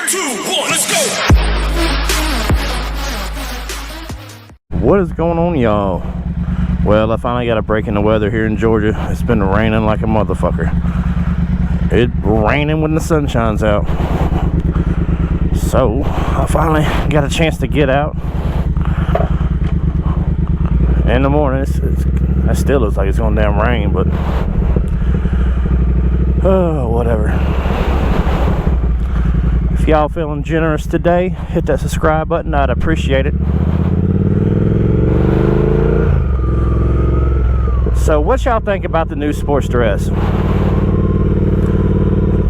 2, 1, let's go. What is going on, y'all? Well, I finally got a break in the weather here in Georgia. It's been raining like a motherfucker. It's raining when the sun shines out. So I finally got a chance to get out in the morning. It still looks like it's gonna damn rain, but oh, whatever. If y'all feeling generous today, hit that subscribe button. I'd appreciate it. So what y'all think about the new Sportster S?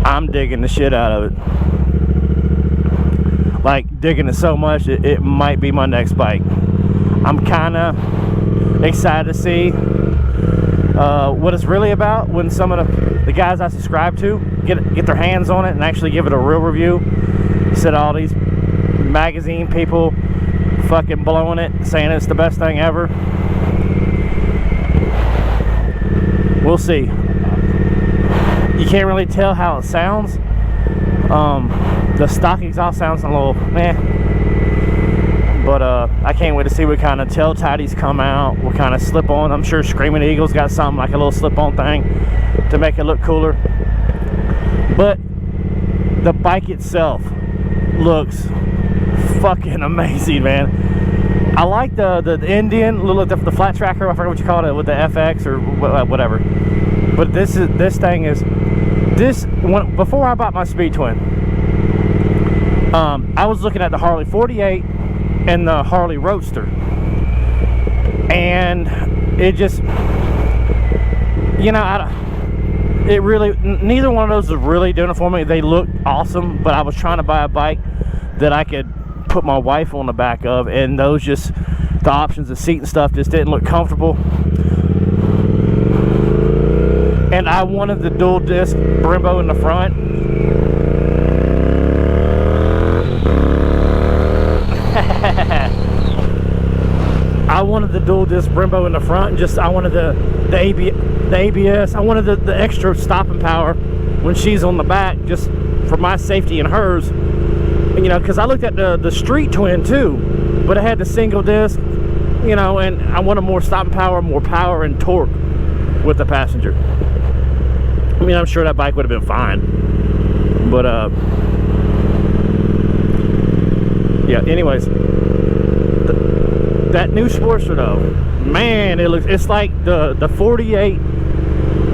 I'm digging the shit out of it. Like, digging it so much, it might be my next bike. I'm kind of excited to see what it's really about when some of the guys I subscribe to get their hands on it and actually give it a real review. Instead of all these magazine people fucking blowing it, saying it's the best thing ever. We'll see. You can't really tell how it sounds. The stock exhaust sounds a little meh. But I can't wait to see what kind of tail tighties come out, what kind of slip-on. I'm sure Screaming Eagle's got something like a little slip-on thing to make it look cooler. But the bike itself looks fucking amazing, man. I like the Indian, the flat tracker, I forget what you call it, with the FX or whatever. But this thing is, before I bought my Speed Twin, I was looking at the Harley 48 and the Harley Roadster, and it just, you know, it really, neither one of those is really doing it for me. They look awesome, but I was trying to buy a bike that I could put my wife on the back of, and those just, the options, the seat and stuff just didn't look comfortable. And I wanted the dual disc Brembo in the front. I wanted the dual disc Brembo in the front, and just I wanted the ABS. I wanted the extra stopping power when she's on the back, just for my safety and hers. You know, because I looked at the Street Twin too, but it had the single disc, you know, and I wanted more stopping power, more power and torque with the passenger. I mean, I'm sure that bike would have been fine, but yeah, anyways, that new Sportster though, man, it's like the 48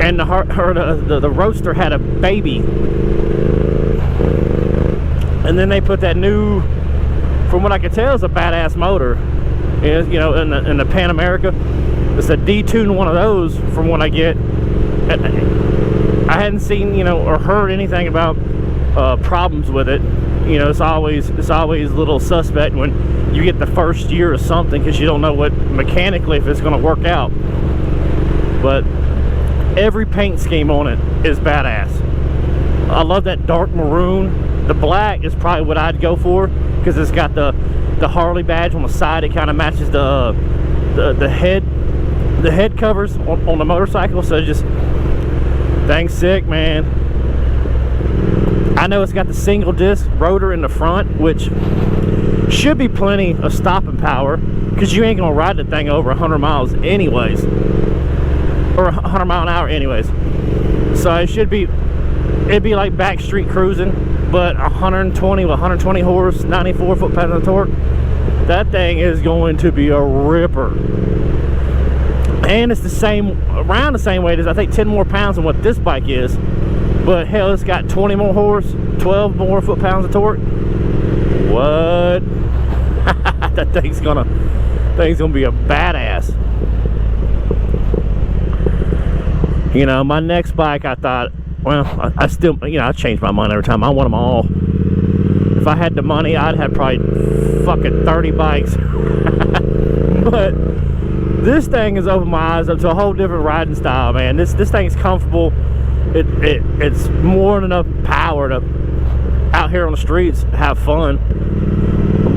and the Roadster had a baby. And then they put that new, from what I can tell, is a badass motor. Is, you know, in the Pan America, it's a detuned one of those. From what I get, I hadn't seen, you know, or heard anything about problems with it. You know, it's always a little suspect when you get the first year of something, because you don't know what mechanically if it's going to work out. But every paint scheme on it is badass. I love that dark maroon. The black is probably what I'd go for, because it's got the Harley badge on the side. It kind of matches the head covers on the motorcycle. So just, thing's sick, man. I know it's got the single disc rotor in the front, which should be plenty of stopping power, because you ain't gonna ride the thing over 100 miles anyways, or 100 mile an hour anyways. So it'd be like backstreet cruising, but 120 with 120 horse, 94 foot-pounds of torque. That thing is going to be a ripper. And it's around the same weight as, I think, 10 more pounds than what this bike is. But hell, it's got 20 more horse, 12 more foot-pounds of torque. What? That thing's gonna be a badass. You know, my next bike, I thought, well, I still, you know, I change my mind every time. I want them all. If I had the money, I'd have probably fucking 30 bikes. But this thing has opened my eyes up to a whole different riding style, man. This thing's comfortable. It's more than enough power to out here on the streets have fun.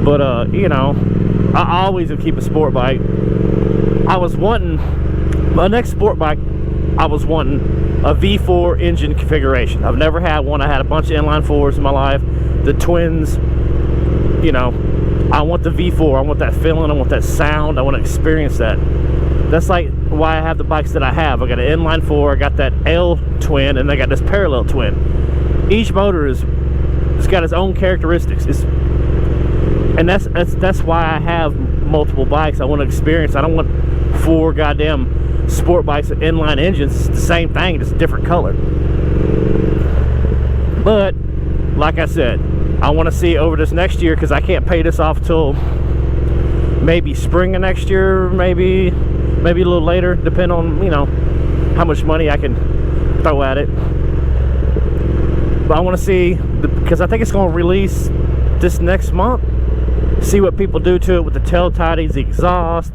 But you know, I always will keep a sport bike. I was wanting my next sport bike I was wanting a V4 engine configuration. I've never had one. I had a bunch of inline fours in my life. The twins, you know, I want the V4. I want that feeling. I want that sound. I want to experience that. That's like why I have the bikes that I have. I got an inline four, I got that L twin, and I got this parallel twin. Each motor it's got its own characteristics. And that's why I have multiple bikes. I want to experience. I don't want 4 goddamn sport bikes with inline engines. It's the same thing, just a different color. But like I said, I want to see over this next year, because I can't pay this off till maybe spring of next year, maybe a little later, depending on, you know, how much money I can throw at it. But I want to see, because I think it's going to release this next month. See what people do to it with the tail tidings, the exhaust,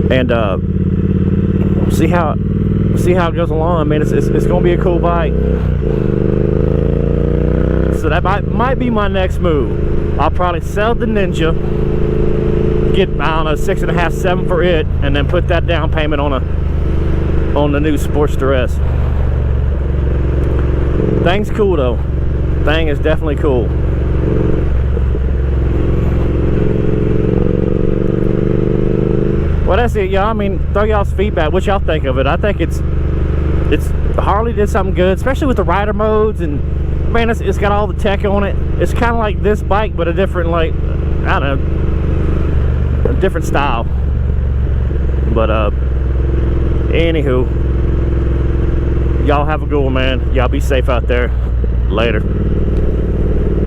and see how it goes along. I mean, it's going to be a cool bike. So that might be my next move. I'll probably sell the Ninja, get, I don't know, 6.5, 7 for it, and then put that down payment on the new Sportster S. Thing's cool though. Thing is definitely cool. Well, that's it, y'all. I mean, throw y'all's feedback. What y'all think of it? I think it's Harley did something good, especially with the rider modes, and man, it's got all the tech on it. It's kind of like this bike, but a different, like, I don't know, a different style. But anywho, y'all have a good one, man. Y'all be safe out there. Later.